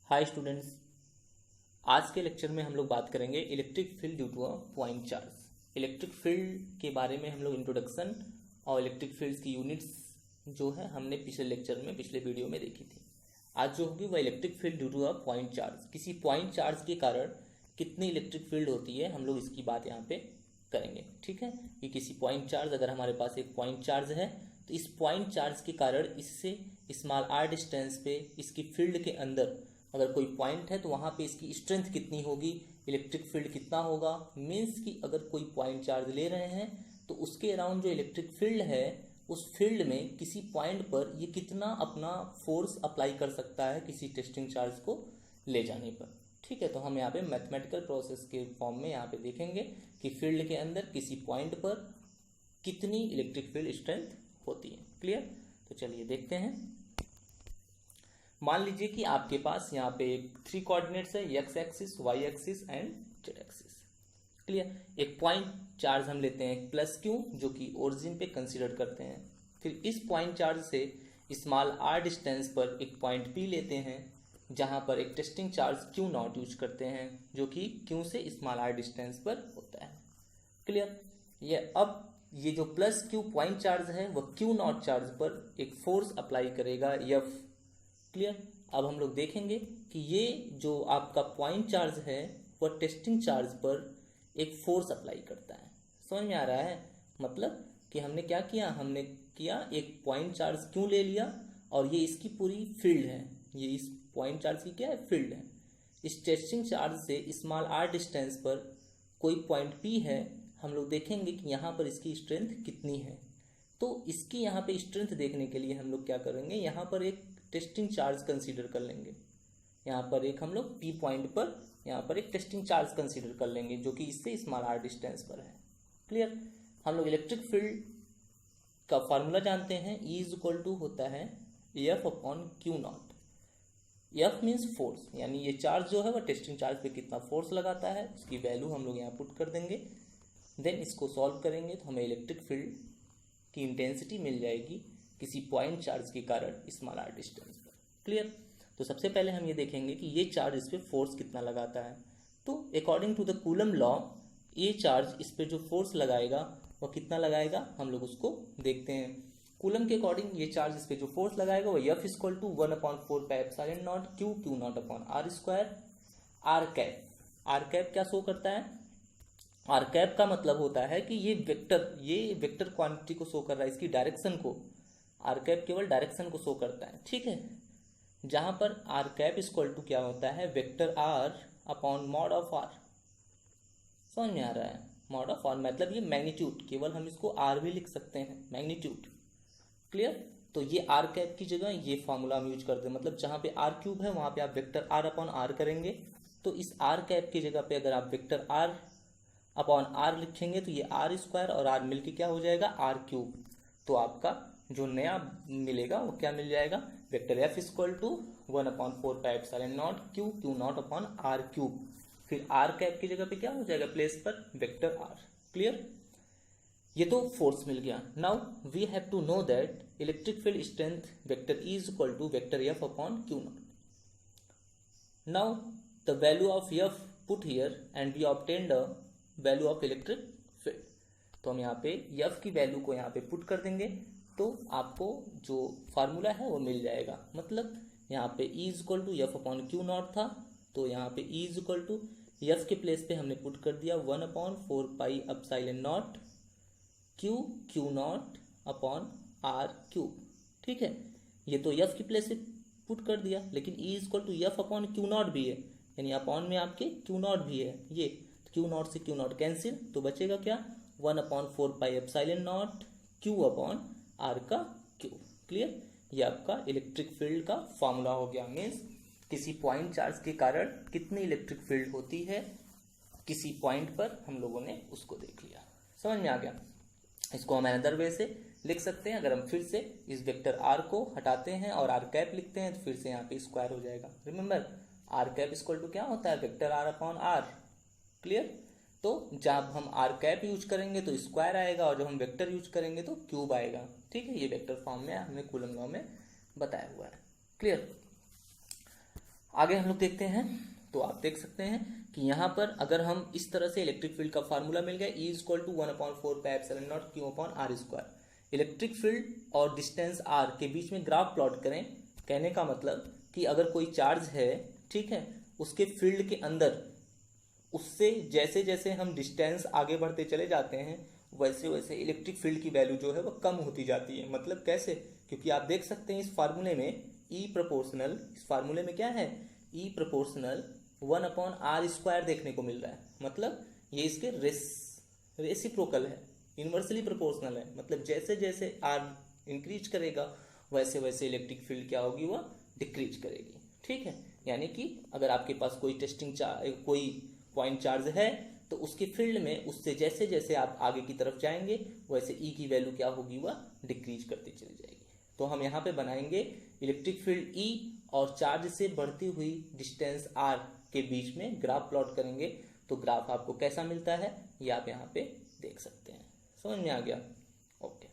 Hi students, आज के lecture में हम लोग बात करेंगे electric field due to a point charge. Electric field के बारे में हम लोग इंट्रोडक्शन और इलेक्ट्रिक फील्ड्स की यूनिट्स जो है हमने पिछले लेक्चर में पिछले वीडियो में देखी थी। आज जो होगी वह electric field due to a point charge. किसी पॉइंट चार्ज के कारण कितनी इलेक्ट्रिक फील्ड होती है हम लोग इसकी बात यहाँ पे करेंगे। ठीक है, कि किसी पॉइंट चार्ज, अगर हमारे पास एक पॉइंट चार्ज है तो इस पॉइंट चार्ज के कारण इससे स्मॉल आर डिस्टेंस पे इसकी फील्ड के अंदर अगर कोई पॉइंट है तो वहाँ पे इसकी स्ट्रेंथ कितनी होगी, इलेक्ट्रिक फील्ड कितना होगा। मीन्स कि अगर कोई पॉइंट चार्ज ले रहे हैं तो उसके अराउंड जो इलेक्ट्रिक फील्ड है उस फील्ड में किसी पॉइंट पर ये कितना अपना फोर्स अप्लाई कर सकता है किसी टेस्टिंग चार्ज को ले जाने पर। ठीक है, तो हम यहाँ पे मैथमेटिकल प्रोसेस के फॉर्म में यहाँ पे देखेंगे कि फील्ड के अंदर किसी पॉइंट पर कितनी इलेक्ट्रिक फील्ड स्ट्रेंथ होती है। क्लियर? तो चलिए देखते हैं। मान लीजिए कि आपके पास यहाँ पे 3 कोऑर्डिनेट्स है, X axis, Y axis and Z axis. Clear? एक पॉइंट चार्ज हम लेते हैं प्लस क्यू जो कि ओरिजिन पे कंसीडर करते हैं। फिर इस पॉइंट चार्ज से स्मॉल आर डिस्टेंस पर एक पॉइंट पी लेते हैं जहां पर एक testing charge Q not use करते हैं जो कि क्यू से स्मॉल आर डिस्टेंस पर होता है। क्लियर? ये जो प्लस क्यू पॉइंट चार्ज है वह क्यू नॉट चार्ज पर एक फोर्स अप्लाई करेगा एफ। क्लियर? अब हम लोग देखेंगे कि ये जो आपका पॉइंट चार्ज है वह टेस्टिंग चार्ज पर एक फोर्स अप्लाई करता है। समझ में आ रहा है? मतलब कि हमने क्या किया, हमने किया एक पॉइंट चार्ज क्यों ले लिया और ये इसकी पूरी फील्ड है, ये इस पॉइंट चार्ज की क्या है, फील्ड है। इस टेस्टिंग चार्ज से स्मॉल आर डिस्टेंस पर कोई पॉइंट पी है, हम लोग देखेंगे कि यहाँ पर इसकी स्ट्रेंथ कितनी है। तो इसकी यहाँ पे स्ट्रेंथ देखने के लिए हम लोग क्या करेंगे, यहाँ पर एक टेस्टिंग चार्ज कंसीडर कर लेंगे। यहाँ पर एक हम लोग पी पॉइंट पर यहाँ पर एक टेस्टिंग चार्ज कंसीडर कर लेंगे जो कि इससे स्मॉल आर डिस्टेंस पर है। क्लियर? हम लोग इलेक्ट्रिक फील्ड का फॉर्मूला जानते हैं, E इज इक्वल टू होता है F upon Q not. F means force, यानी ये चार्ज जो है वह टेस्टिंग चार्ज पे कितना फोर्स लगाता है उसकी वैल्यू हम लोग यहाँ पुट कर देंगे। देन इसको सॉल्व करेंगे तो हमें इलेक्ट्रिक फील्ड की इंटेंसिटी मिल जाएगी किसी पॉइंट चार्ज के कारण स्मॉल आर डिस्टेंस पर। क्लियर? तो सबसे पहले हम ये देखेंगे कि ये चार्ज इस पे फोर्स कितना लगाता है। तो according to the Coulomb law ये चार्ज इस पे जो फोर्स लगाएगा वह कितना लगाएगा, हम लोग उसको देखते हैं। कूलम के अकॉर्डिंग ये चार्ज इस पे जो फोर्स लगाएगा वो F equal to 1/4 pi epsilon naught Q Q naught upon R square. R cap क्या शो करता है? आर कैप का मतलब होता है कि ये वेक्टर क्वांटिटी को शो कर रहा है, इसकी डायरेक्शन को। आर कैप केवल डायरेक्शन को शो करता है। ठीक है, जहां पर आर कैप इक्वल टू क्या होता है, vector R upon mod of R. समझ में आ रहा है? मॉड ऑफ आर मतलब ये मैग्नीट्यूड, केवल हम इसको आर भी लिख सकते हैं, मैग्नीट्यूड। क्लियर? तो ये आर कैप की जगह ये फॉर्मूला हम यूज करते हैं, मतलब जहां पे आर क्यूब है वहां पे आप वेक्टर आर अपॉन आर करेंगे। तो इस आर कैप की जगह पे अगर आप वेक्टर आर अपॉन आर लिखेंगे तो ये आर स्क्वायर और आर मिलके क्या हो जाएगा, आर क्यूब। तो आपका जो नया मिलेगा वो क्या मिल जाएगा, vector F equal to 1/4 pi epsilon naught Q Q naught upon R cube. फिर आर कैप की जगह पे क्या हो जाएगा, प्लेस पर वेक्टर आर। क्लियर? ये तो फोर्स मिल गया। Now we have to know that electric field strength vector E is equal to vector F upon Q naught. Now the value of F put here and we obtained the value of electric field. तो हम यहाँ पे F की value को यहाँ पे put कर देंगे तो आपको जो फार्मूला है वो मिल जाएगा। मतलब यहाँ पे E is equal to F upon Q naught था, तो यहाँ पे E is equal to F के प्लेस पे हमने पुट कर दिया 1/4 pi epsilon naught Q Q naught upon R cube. ठीक है, ये तो एफ की प्लेस पे पुट कर दिया, लेकिन E is equal to F upon Q naught भी है, यानी अपॉन में आपके क्यू नॉट भी है। ये क्यू नॉट से क्यू नॉट कैंसिल, तो बचेगा क्या, 1/4 pi epsilon naught Q upon R का क्यूब। क्लियर? ये आपका इलेक्ट्रिक फील्ड का फॉर्मूला हो गया। मीन्स किसी पॉइंट चार्ज के कारण कितनी इलेक्ट्रिक फील्ड होती है किसी पॉइंट पर, हम लोगों ने उसको देख लिया। समझ में आ गया? इसको हम अनदर वे से लिख सकते हैं। अगर हम फिर से इस वेक्टर आर को हटाते हैं और आर कैप लिखते हैं तो फिर से यहाँ पे स्क्वायर हो जाएगा। Remember, R cap equal to क्या होता है, vector R upon R. Clear? तो जब हम आर कैप यूज करेंगे तो स्क्वायर आएगा और जब हम वेक्टर यूज करेंगे तो क्यूब आएगा। ठीक है, ये वेक्टर फॉर्म में हमने कूलम लॉ में बताया हुआ है। क्लियर? आगे हम लोग देखते हैं। तो आप देख सकते हैं कि यहाँ पर अगर हम इस तरह से इलेक्ट्रिक फील्ड का फार्मूला मिल गया, E equal to 1/4πε0 Q/r²। Electric field और डिस्टेंस r के बीच में ग्राफ प्लॉट करें। कहने का मतलब कि अगर कोई चार्ज है, ठीक है, उसके फील्ड के अंदर, उससे जैसे जैसे हम डिस्टेंस आगे बढ़ते चले जाते हैं वैसे वैसे इलेक्ट्रिक फील्ड की वैल्यू जो है वो कम होती जाती है। मतलब कैसे? क्योंकि आप देख सकते हैं इस फार्मूले में E प्रोपोर्शनल, इस फार्मूले में क्या है, E प्रोपोर्शनल 1/r² देखने को मिल रहा है। मतलब ये इसके रेसिप्रोकल है, इन्वर्सली प्रोपोर्शनल है। मतलब जैसे जैसे r इंक्रीज करेगा वैसे वैसे इलेक्ट्रिक फील्ड क्या होगी, वह डिक्रीज करेगी। ठीक है, यानी कि अगर आपके पास कोई कोई पॉइंट चार्ज है तो उसके फील्ड में उससे जैसे जैसे आप आगे की तरफ जाएंगे वैसे ई की वैल्यू क्या होगी, वह डिक्रीज करती चली जाएगी। तो हम यहाँ पे बनाएंगे इलेक्ट्रिक फील्ड ई और चार्ज से बढ़ती हुई डिस्टेंस आर के बीच में ग्राफ प्लॉट करेंगे। तो ग्राफ आपको कैसा मिलता है ये आप यहाँ पे देख सकते हैं। समझ में आ गया? ओके,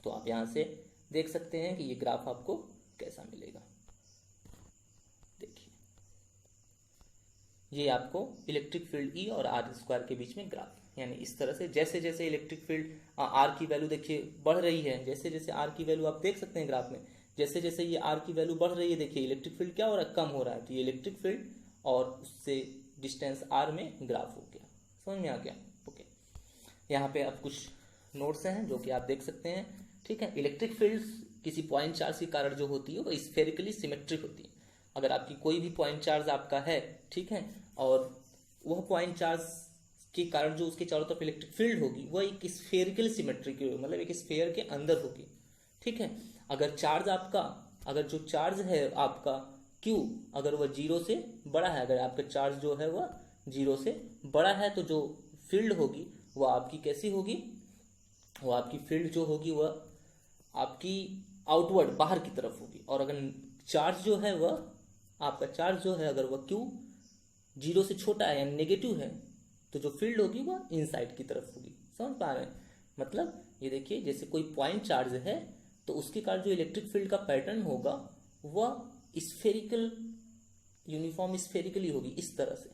तो आप यहाँ से देख सकते हैं कि ये ग्राफ आपको कैसा मिलेगा। देखिए, ये आपको इलेक्ट्रिक फील्ड ई और r² के बीच में ग्राफ, यानी इस तरह से जैसे जैसे इलेक्ट्रिक फील्ड आर की वैल्यू देखिए बढ़ रही है, जैसे जैसे आर की वैल्यू आप देख सकते हैं ग्राफ में, जैसे जैसे ये आर की वैल्यू बढ़ रही है, देखिए इलेक्ट्रिक फील्ड क्या हो रहा है, कम हो रहा है। तो ये इलेक्ट्रिक फील्ड और उससे डिस्टेंस आर में ग्राफ हो गया। समझ में आ गया? ओके, यहाँ पे अब कुछ नोट्स हैं जो कि आप देख सकते हैं। ठीक है, इलेक्ट्रिक फील्ड किसी पॉइंट चार्ज के कारण जो होती है वो स्फेरिकली सिमेट्रिक होती है। अगर आपकी कोई भी पॉइंट चार्ज आपका है, ठीक है, और वह पॉइंट चार्ज के कारण जो उसके चारों तरफ इलेक्ट्रिक फील्ड होगी वह एक स्फेरिकल सिमेट्रिक होगी, मतलब एक स्फेयर के अंदर होगी। ठीक है, अगर जो चार्ज है आपका Q, अगर वह 0 से बड़ा है, अगर आपका चार्ज जो है वह 0 से बड़ा है तो जो फील्ड होगी वह आपकी कैसी होगी, वो आपकी फील्ड जो होगी वह आपकी आउटवर्ड बाहर की तरफ होगी। और अगर चार्ज जो है वह आपका चार्ज जो है अगर वह Q 0 से छोटा है यानी नेगेटिव है तो जो फील्ड होगी वह इनसाइड की तरफ होगी। समझ पा रहे हैं? मतलब ये देखिए, जैसे कोई पॉइंट चार्ज है तो उसके कारण जो इलेक्ट्रिक फील्ड का पैटर्न होगा वह स्फेरिकल, यूनिफॉर्म स्फेरिकली होगी, इस तरह से।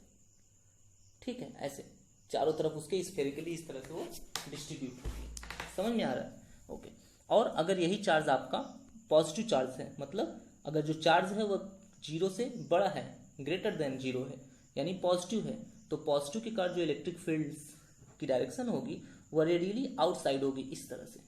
ठीक है, ऐसे चारों तरफ उसके स्फेरिकली इस तरह से वो डिस्ट्रीब्यूट होगी। समझ में आ रहा है? ओके, और अगर यही चार्ज आपका पॉजिटिव चार्ज है, मतलब अगर जो चार्ज है वह 0 से बड़ा है, ग्रेटर देन 0 है, यानी पॉजिटिव है, तो पॉजिटिव के कारण जो इलेक्ट्रिक फील्ड की डायरेक्शन होगी वह रेडियली आउटसाइड होगी, इस तरह से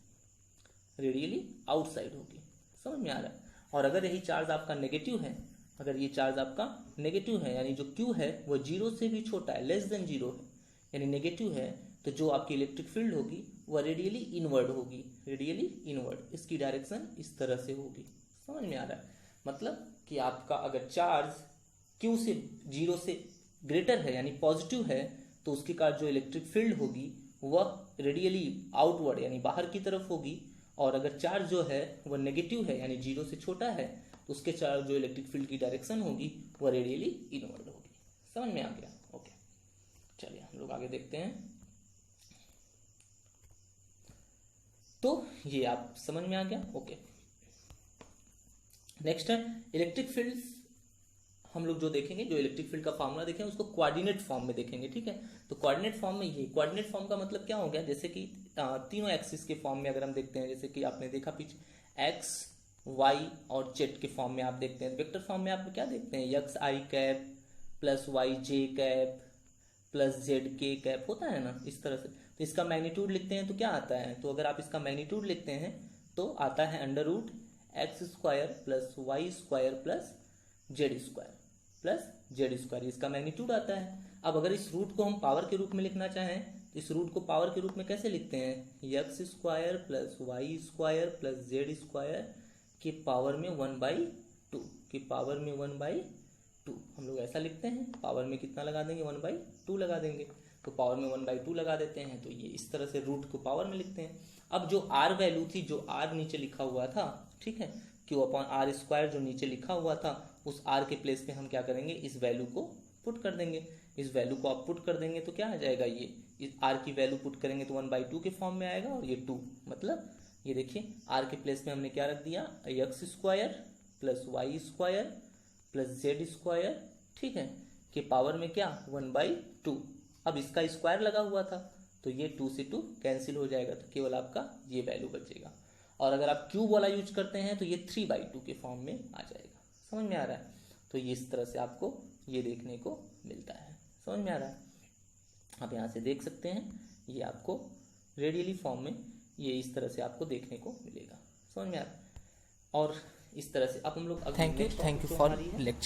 रेडियली आउटसाइड होगी। समझ में आ रहा है? और अगर यही चार्ज आपका नेगेटिव है, अगर ये चार्ज आपका नेगेटिव है यानी जो Q है वह 0 से भी छोटा है, लेस देन 0 है, यानी नेगेटिव है, तो जो आपकी इलेक्ट्रिक फील्ड होगी वह रेडियली इनवर्ड होगी, रेडियली इनवर्ड, इसकी डायरेक्शन इस तरह से होगी। समझ में आ रहा है? मतलब कि आपका अगर चार्ज Q से 0 से ग्रेटर है यानी पॉजिटिव है तो उसके कारण जो इलेक्ट्रिक फील्ड होगी वह रेडियली आउटवर्ड यानी बाहर की तरफ होगी। और अगर चार्ज जो है वह नेगेटिव है यानी 0 से छोटा है तो उसके चार्ज जो इलेक्ट्रिक फील्ड की डायरेक्शन होगी वह रेडियली इनवर्ड होगी। समझ में आ गया? ओके, चलिए हम लोग आगे देखते हैं। तो ये आप समझ में आ गया। ओके, नेक्स्ट है इलेक्ट्रिक फील्ड। हम लोग जो देखेंगे, जो इलेक्ट्रिक फील्ड का फॉर्मूला देखेंगे उसको कोऑर्डिनेट फॉर्म में देखेंगे। ठीक है, तो कोऑर्डिनेट फॉर्म में, ये कोऑर्डिनेट फॉर्म का मतलब क्या हो गया, जैसे कि तीनों एक्सिस के फॉर्म में अगर हम देखते हैं, जैसे कि आपने देखा पीछे एक्स वाई और जेड के फॉर्म में आप देखते हैं। वेक्टर फॉर्म में आप क्या देखते हैं, एक्स आई कैप प्लस वाई जे कैप प्लस जेड के कैप होता है ना, इस तरह से। तो इसका मैग्नीट्यूड लिखते हैं तो क्या आता है, तो अगर आप इसका मैग्नीट्यूड लिखते हैं तो आता है √x² plus Y square plus Z square plus Z square, इसका मैग्नीट्यूड आता है। अब अगर इस रूट को हम पावर के रूप में लिखना चाहें तो इस रूट को पावर के रूप में कैसे लिखते हैं, x² plus Y square plus Z square के पावर में 1/2, के पावर में 1/2 हम लोग ऐसा लिखते हैं। पावर में कितना लगा देंगे, 1/2 लगा देंगे। तो पावर में 1/2 लगा देते हैं, तो ये इस तरह से रूट को पावर में लिखते हैं। अब जो आर वैल्यू थी, जो आर नीचे लिखा हुआ था, ठीक है, Q/r² जो नीचे लिखा हुआ था, उस आर के प्लेस पे हम क्या करेंगे, इस वैल्यू को पुट कर देंगे। इस वैल्यू को आप पुट कर देंगे तो क्या आ जाएगा, ये इस आर की वैल्यू पुट करेंगे तो 1/2 के फॉर्म में आएगा, और ये 2, मतलब ये देखिए आर के प्लेस में हमने क्या रख दिया, x² plus Y square plus Z square, ठीक है, के पावर में क्या 1/2। अब इसका स्क्वायर लगा हुआ था तो ये 2 से 2 कैंसिल हो जाएगा, तो केवल आपका ये वैल्यू बचेगा। और अगर आप क्यूब वाला यूज करते हैं तो ये 3/2 के फॉर्म में आ जाएगा। समझ में आ रहा है? तो ये इस तरह से आपको ये देखने को मिलता है। समझ में आ रहा है? आप यहाँ से देख सकते हैं, ये आपको रेडियली फॉर्म में ये इस तरह से आपको देखने को मिलेगा। समझ में आ रहा है? और इस तरह से अब हम लोग थैंक यू फॉर लेक्चर।